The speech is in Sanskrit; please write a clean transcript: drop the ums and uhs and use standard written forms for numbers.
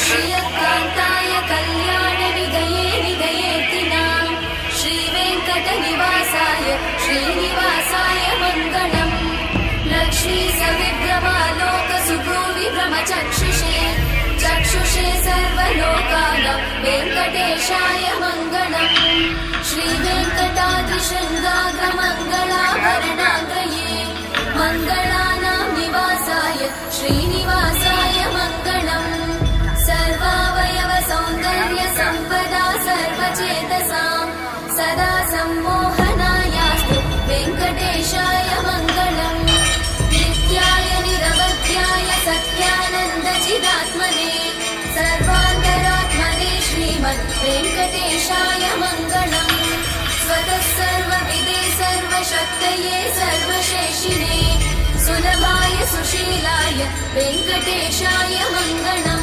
श्रियकान्ताय कल्याणनिधये निधयेतिनां श्रीवेङ्कटनिवासाय श्रीनिवासाय मङ्गलम्। लक्ष्मी सविभ्रमालोकसुभुविभ्रमचक्षुषे चक्षुषे सर्वलोकानां वेङ्कटेशाय मङ्गलम्। श्रीवेङ्कटाद्रिशृङ्गाग्रमङ्गलाभरणाग्रये मङ्गलानां निवासाय श्रीनिवासाय मङ्गलम्। सर्वावयव सौन्दर्य सम्पदा सर्वचेतसां सदा सम्मोहनायास्तु वेङ्कटेशाय मङ्गलम्। नित्याय निरवध्याय सत्यानन्दचिदात्मने सर्वान्तरात्मने श्रीमद् वेङ्कटेशाय मङ्गलम्। स्वतः सर्वविदे सर्वशक्तये सर्वशेषिणे सुलभाय सुशीलाय वेङ्कटेशाय मङ्गलम्।